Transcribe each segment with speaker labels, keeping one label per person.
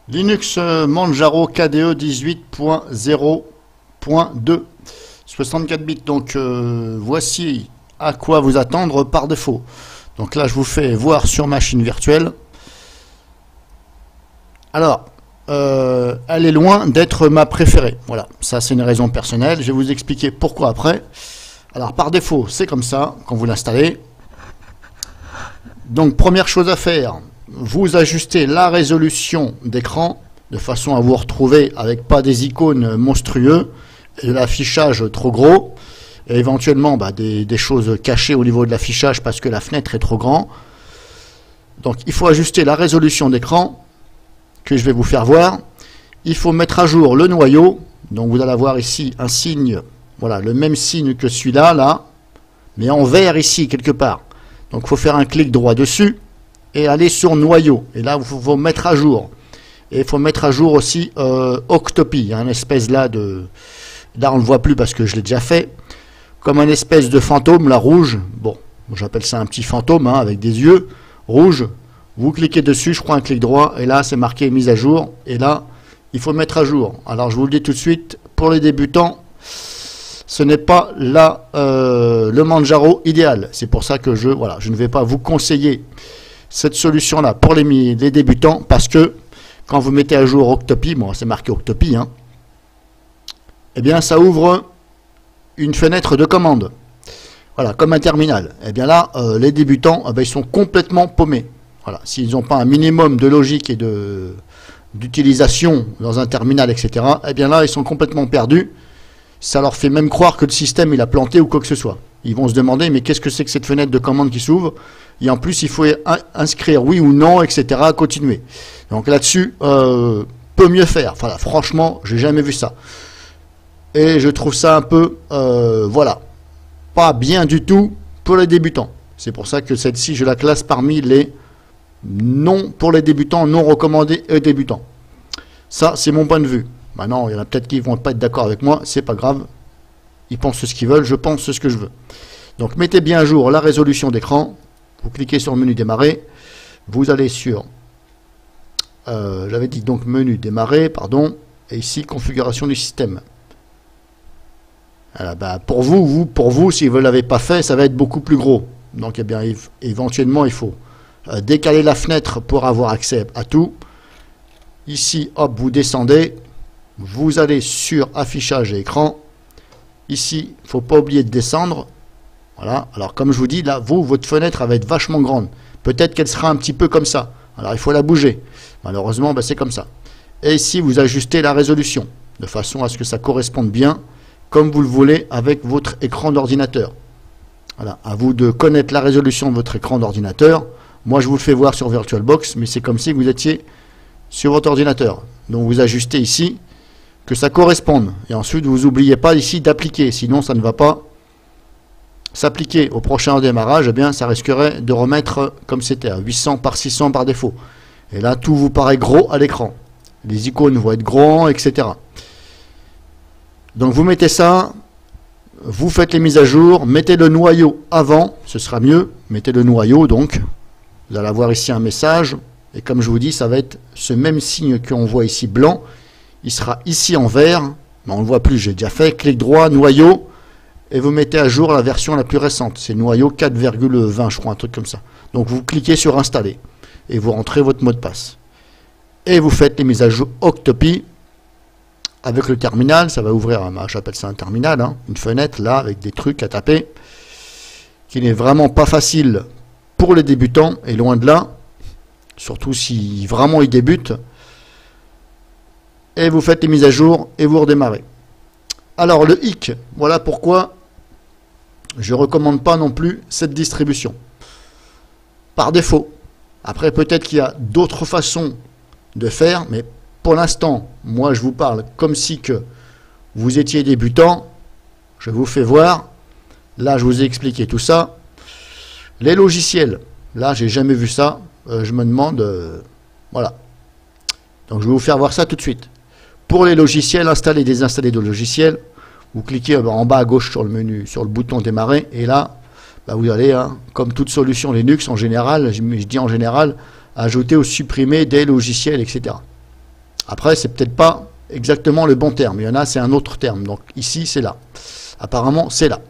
Speaker 1: Linux Manjaro KDE 18.0.2 64 bits. Donc voici à quoi vous attendre par défaut. Donc là je vous fais voir sur machine virtuelle. Alors elle est loin d'être ma préférée. Voilà, ça c'est une raison personnelle. Je vais vous expliquer pourquoi après. Alors par défaut c'est comme ça quand vous l'installez. Donc première chose à faire, vous ajustez la résolution d'écran de façon à vous retrouver avec pas des icônes monstrueux et de l'affichage trop gros et éventuellement des choses cachées au niveau de l'affichage parce que la fenêtre est trop grande. Donc il faut ajuster la résolution d'écran que je vais vous faire voir. Il faut mettre à jour le noyau. Donc vous allez avoir ici un signe, voilà, le même signe que celui-là, là, mais en vert ici quelque part. Donc il faut faire un clic droit dessus et aller sur noyau. Et là, il faut mettre à jour. Et il faut mettre à jour aussi Octopi. Il y a une espèce là de... Là, on ne le voit plus parce que je l'ai déjà fait. Comme un espèce de fantôme, là, rouge. Bon, j'appelle ça un petit fantôme, hein, avec des yeux rouges. Vous cliquez dessus, je prends un clic droit. Et là, c'est marqué mise à jour. Et là, il faut mettre à jour. Alors, je vous le dis tout de suite, pour les débutants, ce n'est pas là le Manjaro idéal. C'est pour ça que je ne vais pas vous conseiller cette solution-là pour les débutants, parce que quand vous mettez à jour Octopi, bon, c'est marqué Octopi, hein, eh bien ça ouvre une fenêtre de commande. Voilà, comme un terminal. Eh bien là, les débutants, ils sont complètement paumés. Voilà, s'ils n'ont pas un minimum de logique et d'utilisation dans un terminal, etc., eh bien là, ils sont complètement perdus. Ça leur fait même croire que le système il a planté ou quoi que ce soit. Ils vont se demander mais qu'est-ce que c'est que cette fenêtre de commande qui s'ouvre? Et en plus il faut inscrire oui ou non, etc. Continuer. Donc là-dessus, peut mieux faire. Voilà, franchement, j'ai jamais vu ça. Et je trouve ça un peu, voilà, pas bien du tout pour les débutants. C'est pour ça que celle-ci, je la classe parmi les non pour les débutants, non recommandés et débutants. Ça, c'est mon point de vue. Maintenant, il y en a peut-être qui ne vont pas être d'accord avec moi, c'est pas grave. Ils pensent ce qu'ils veulent, je pense ce que je veux. Donc mettez bien à jour la résolution d'écran. Vous cliquez sur le menu démarrer. Vous allez sur, j'avais dit donc menu démarrer, pardon, et ici configuration du système. Voilà, pour vous, si vous ne l'avez pas fait, ça va être beaucoup plus gros. Donc eh bien, éventuellement, il faut décaler la fenêtre pour avoir accès à tout. Ici, hop, vous descendez. Vous allez sur affichage et écran. Ici, il ne faut pas oublier de descendre. Voilà. Alors, comme je vous dis, là, votre fenêtre elle va être vachement grande. Peut-être qu'elle sera un petit peu comme ça. Alors, il faut la bouger. Malheureusement, c'est comme ça. Et ici, vous ajustez la résolution de façon à ce que ça corresponde bien, comme vous le voulez, avec votre écran d'ordinateur. Voilà. À vous de connaître la résolution de votre écran d'ordinateur. Moi, je vous le fais voir sur VirtualBox, mais c'est comme si vous étiez sur votre ordinateur. Donc, vous ajustez ici que ça corresponde. Et ensuite, vous n'oubliez pas ici d'appliquer. Sinon, ça ne va pas s'appliquer au prochain démarrage. Eh bien, ça risquerait de remettre comme c'était à 800 par 600 par défaut. Et là, tout vous paraît gros à l'écran. Les icônes vont être grands, etc. Donc, vous mettez ça. Vous faites les mises à jour. Mettez le noyau avant. Ce sera mieux. Mettez le noyau, donc. Vous allez avoir ici un message. Et comme je vous dis, ça va être ce même signe qu'on voit ici blanc. Il sera ici en vert, mais on ne le voit plus, j'ai déjà fait, clic droit, noyau, et vous mettez à jour la version la plus récente, c'est noyau 4,20 je crois, un truc comme ça. Donc vous cliquez sur installer, et vous rentrez votre mot de passe. Et vous faites les mises à jour Octopi, avec le terminal, ça va ouvrir, j'appelle ça un terminal, hein, une fenêtre là, avec des trucs à taper, qui n'est vraiment pas facile pour les débutants, et loin de là, surtout si vraiment ils débutent. Et vous faites les mises à jour et vous redémarrez. Alors le hic, voilà pourquoi je ne recommande pas non plus cette distribution. Par défaut. Après peut-être qu'il y a d'autres façons de faire, mais pour l'instant, moi je vous parle comme si que vous étiez débutant. Je vous fais voir. Là je vous ai expliqué tout ça. Les logiciels, là j'ai jamais vu ça. Je me demande, voilà. Donc je vais vous faire voir ça tout de suite. Pour les logiciels, installer et désinstaller de logiciels, vous cliquez en bas à gauche sur le menu, sur le bouton démarrer, et là, vous allez, hein, comme toute solution Linux en général, je dis en général, ajouter ou supprimer des logiciels, etc. Après, c'est peut-être pas exactement le bon terme. Il y en a, c'est un autre terme. Donc ici, c'est là. Apparemment, c'est là.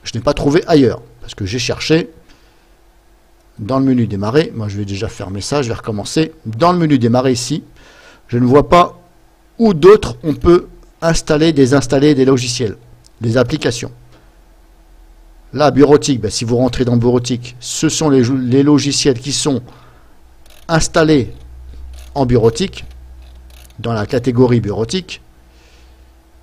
Speaker 1: Je n'ai pas trouvé ailleurs. Parce que j'ai cherché dans le menu démarrer. Moi, je vais déjà fermer ça. Je vais recommencer. Dans le menu démarrer ici, je ne vois pas où d'autres on peut installer, désinstaller des logiciels, des applications. Là, bureautique, ben, si vous rentrez dans bureautique, ce sont les logiciels qui sont installés en bureautique, dans la catégorie bureautique.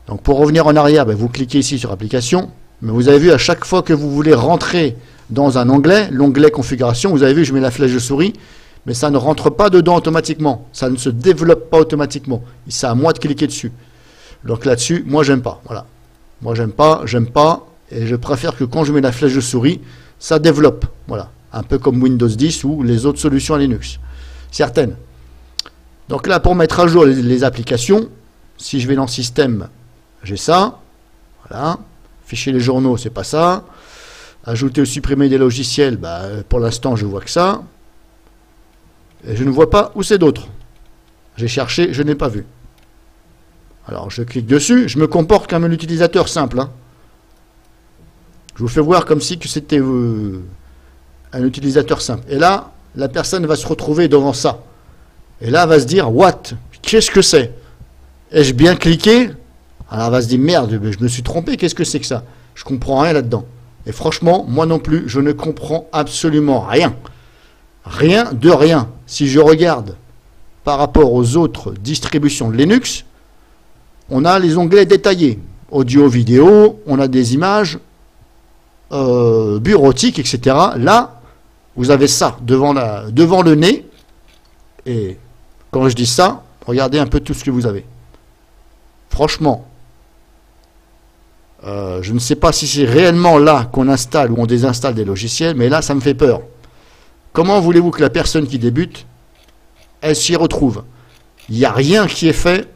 Speaker 1: Donc pour revenir en arrière, ben, vous cliquez ici sur application, mais vous avez vu à chaque fois que vous voulez rentrer dans un onglet, l'onglet configuration, vous avez vu, je mets la flèche de souris, mais ça ne rentre pas dedans automatiquement, ça ne se développe pas automatiquement, c'est à moi de cliquer dessus. Donc là-dessus, moi j'aime pas, voilà. Moi j'aime pas, et je préfère que quand je mets la flèche de souris, ça développe, voilà. Un peu comme Windows 10 ou les autres solutions à Linux, certaines. Donc là, pour mettre à jour les applications, si je vais dans Système, j'ai ça, voilà. Fichier les journaux, c'est pas ça. Ajouter ou supprimer des logiciels, bah, pour l'instant, je vois que ça. Et je ne vois pas où c'est d'autres. J'ai cherché, je n'ai pas vu. Alors, je clique dessus, je me comporte comme un utilisateur simple. Hein. Je vous fais voir comme si c'était un utilisateur simple. Et là, la personne va se retrouver devant ça. Et là, elle va se dire, what? Qu'est-ce que c'est? Ai-je bien cliqué? Alors, elle va se dire, merde, je me suis trompé, qu'est-ce que c'est que ça? Je comprends rien là-dedans. Et franchement, moi non plus, je ne comprends absolument rien. Rien de rien. Si je regarde par rapport aux autres distributions de Linux, on a les onglets détaillés. Audio, vidéo, on a des images, bureautique, etc. Là, vous avez ça devant le nez. Et quand je dis ça, regardez un peu tout ce que vous avez. Franchement, je ne sais pas si c'est réellement là qu'on installe ou on désinstalle des logiciels, mais là, ça me fait peur. Comment voulez-vous que la personne qui débute, elle s'y retrouve? Il n'y a rien qui est fait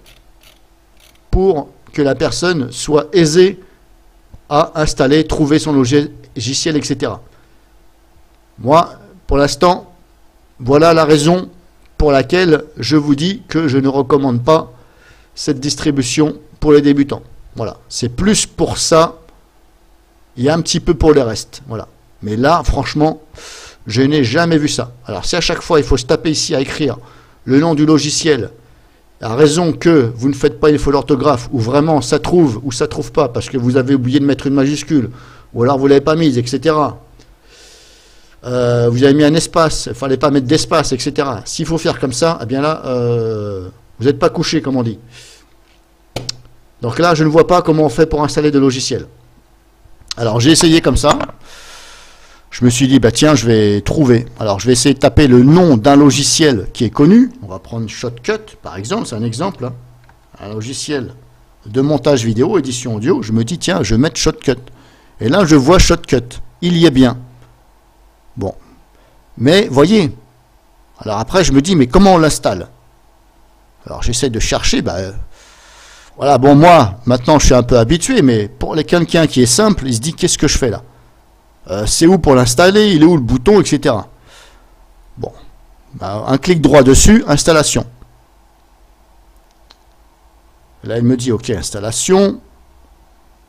Speaker 1: pour que la personne soit aisée à installer, trouver son logiciel, etc. Moi, pour l'instant, voilà la raison pour laquelle je vous dis que je ne recommande pas cette distribution pour les débutants. Voilà, c'est plus pour ça, il y a un petit peu pour le reste. Voilà. Mais là, franchement, je n'ai jamais vu ça. Alors, si à chaque fois, il faut se taper ici à écrire le nom du logiciel, à raison que vous ne faites pas une faute d'orthographe, ou vraiment ça trouve ou ça trouve pas, parce que vous avez oublié de mettre une majuscule, ou alors vous ne l'avez pas mise, etc. Vous avez mis un espace, il ne fallait pas mettre d'espace, etc. S'il faut faire comme ça, eh bien là, vous n'êtes pas couché, comme on dit. Donc là, je ne vois pas comment on fait pour installer des logiciels. Alors, j'ai essayé comme ça. Je me suis dit, bah tiens, je vais trouver. Alors, je vais essayer de taper le nom d'un logiciel qui est connu. On va prendre Shotcut, par exemple. C'est un exemple. Hein. Un logiciel de montage vidéo, édition audio. Je me dis, tiens, je vais mettre Shotcut. Et là, je vois Shotcut. Il y est bien. Bon. Mais, voyez. Alors après, je me dis, mais comment on l'installe? Alors, j'essaie de chercher. Bah, voilà, bon, moi, maintenant, je suis un peu habitué. Mais pour quelqu'un qui est simple, il se dit, qu'est-ce que je fais là? C'est où pour l'installer, il est où le bouton, etc. Bon, bah, un clic droit dessus, installation. Là, il me dit, ok, installation.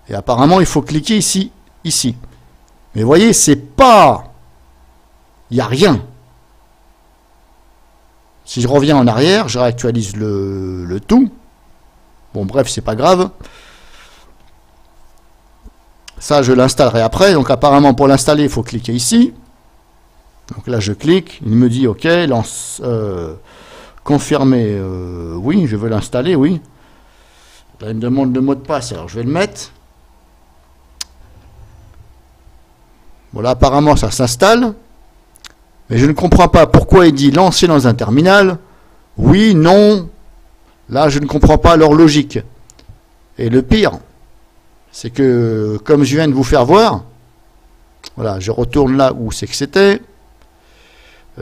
Speaker 1: Et apparemment, il faut cliquer ici, ici. Mais vous voyez, c'est pas... Il n'y a rien. Si je reviens en arrière, je réactualise le tout. Bon, bref, c'est pas grave. Ça, je l'installerai après. Donc, apparemment, pour l'installer, il faut cliquer ici. Donc là, je clique. Il me dit, OK, lance, confirmer. Oui, je veux l'installer, oui. Là, il me demande le mot de passe. Alors, je vais le mettre. Voilà, apparemment, ça s'installe. Mais je ne comprends pas pourquoi il dit lancer dans un terminal. Oui, non. Là, je ne comprends pas leur logique. Et le pire, c'est que, comme je viens de vous faire voir, voilà, je retourne là où c'est que c'était.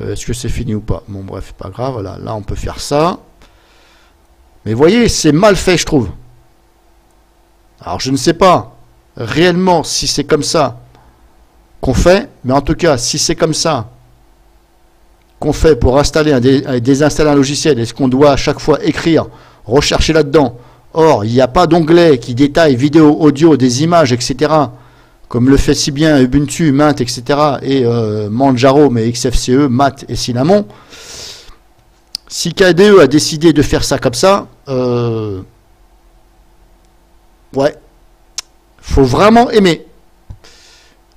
Speaker 1: Est-ce que c'est fini ou pas? Bon, bref, pas grave. Voilà, là, on peut faire ça. Mais vous voyez, c'est mal fait, je trouve. Alors, je ne sais pas réellement si c'est comme ça qu'on fait, mais en tout cas, si c'est comme ça qu'on fait pour installer désinstaller un logiciel, est-ce qu'on doit à chaque fois écrire, rechercher là-dedans? Or, il n'y a pas d'onglet qui détaille vidéo, audio, des images, etc., comme le fait si bien Ubuntu, Mint, etc., et Manjaro, mais XFCE, Mat et Cinnamon. Si KDE a décidé de faire ça comme ça, ouais, faut vraiment aimer.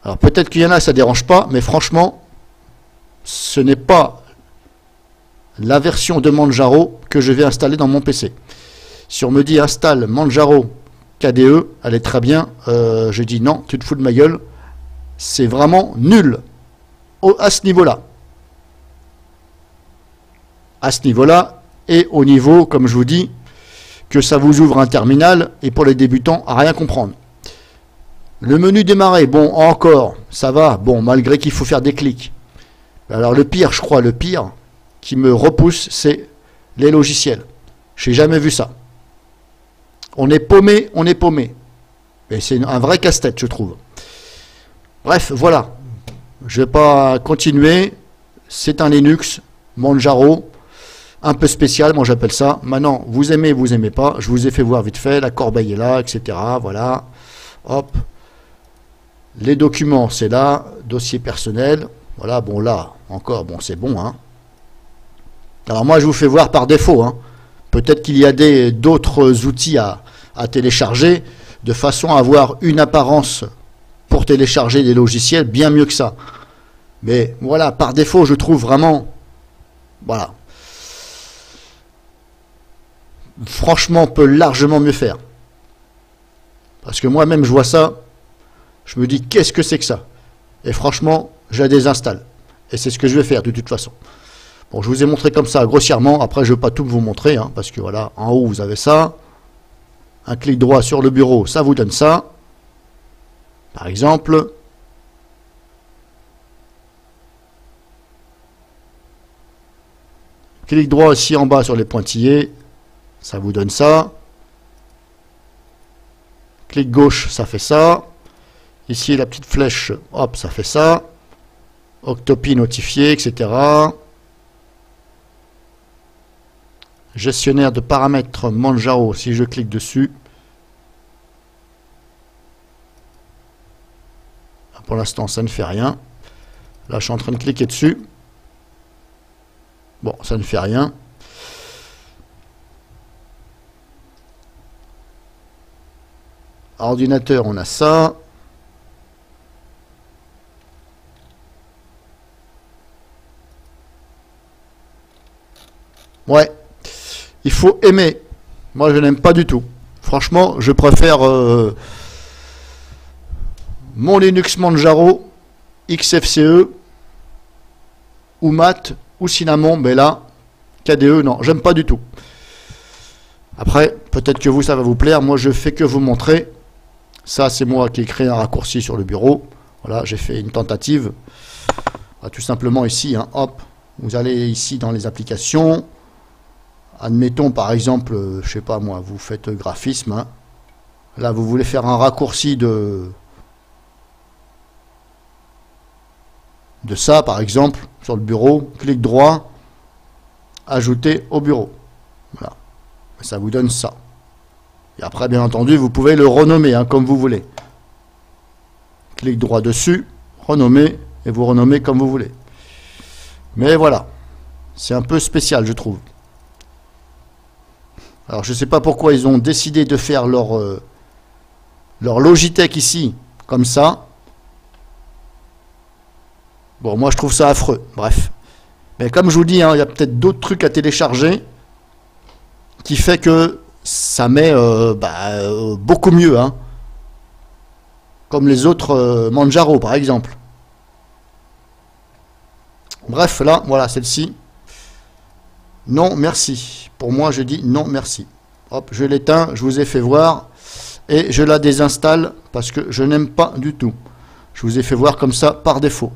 Speaker 1: Alors peut-être qu'il y en a, ça dérange pas, mais franchement, ce n'est pas la version de Manjaro que je vais installer dans mon PC. Si on me dit installe Manjaro KDE, elle est très bien, je dis non, tu te fous de ma gueule, c'est vraiment nul à ce niveau-là. À ce niveau-là, et au niveau, comme je vous dis, que ça vous ouvre un terminal, et pour les débutants, à rien comprendre. Le menu démarrer, bon, encore, ça va, bon, malgré qu'il faut faire des clics. Alors le pire, je crois, le pire qui me repousse, c'est les logiciels. J'ai jamais vu ça. On est paumé, on est paumé. Et c'est un vrai casse-tête, je trouve. Bref, voilà. Je ne vais pas continuer. C'est un Linux, Manjaro, un peu spécial, moi j'appelle ça. Maintenant, vous aimez pas. Je vous ai fait voir vite fait, la corbeille est là, etc. Voilà. Hop. Les documents, c'est là. Dossier personnel. Voilà, bon là, encore, bon, c'est bon, hein. Alors moi, je vous fais voir par défaut, hein. Peut-être qu'il y a d'autres outils à télécharger de façon à avoir une apparence pour télécharger des logiciels bien mieux que ça. Mais voilà, par défaut, je trouve vraiment, voilà. Franchement, on peut largement mieux faire. Parce que moi-même, je vois ça, je me dis, qu'est-ce que c'est que ça? Et franchement, je la désinstalle. Et c'est ce que je vais faire de toute façon. Bon, je vous ai montré comme ça, grossièrement. Après, je ne vais pas tout vous montrer, hein, parce que voilà, en haut, vous avez ça. Un clic droit sur le bureau, ça vous donne ça. Par exemple. Clic droit ici en bas sur les pointillés, ça vous donne ça. Clic gauche, ça fait ça. Ici, la petite flèche, hop, ça fait ça. Octopi notifié, etc. Gestionnaire de paramètres Manjaro, si je clique dessus. Pour l'instant, ça ne fait rien. Là, je suis en train de cliquer dessus. Bon, ça ne fait rien. Ordinateur, on a ça. Ouais. Il faut aimer. Moi, je n'aime pas du tout. Franchement, je préfère mon Linux Manjaro, XFCE, ou Mat, ou Cinnamon. Mais là, KDE, non, j'aime pas du tout. Après, peut-être que vous, ça va vous plaire. Moi, je fais que vous montrer. Ça, c'est moi qui ai créé un raccourci sur le bureau. Voilà, j'ai fait une tentative. Tout simplement ici, hein, hop, vous allez ici dans les applications. Admettons par exemple, je sais pas moi, vous faites graphisme, hein. Là vous voulez faire un raccourci de ça par exemple, sur le bureau, clic droit, ajouter au bureau. Voilà, ça vous donne ça. Et après bien entendu, vous pouvez le renommer hein, comme vous voulez. Clic droit dessus, renommer, et vous renommez comme vous voulez. Mais voilà, c'est un peu spécial je trouve. Alors je ne sais pas pourquoi ils ont décidé de faire leur Logitech ici, comme ça. Bon, moi je trouve ça affreux, bref. Mais comme je vous dis, hein, il y a peut-être d'autres trucs à télécharger qui fait que ça met beaucoup mieux. Hein. Comme les autres Manjaro par exemple. Bref, là, voilà, celle-ci. Non, merci. Pour moi, je dis non, merci. Hop, je l'éteins, je vous ai fait voir. Et je la désinstalle parce que je n'aime pas du tout. Je vous ai fait voir comme ça par défaut.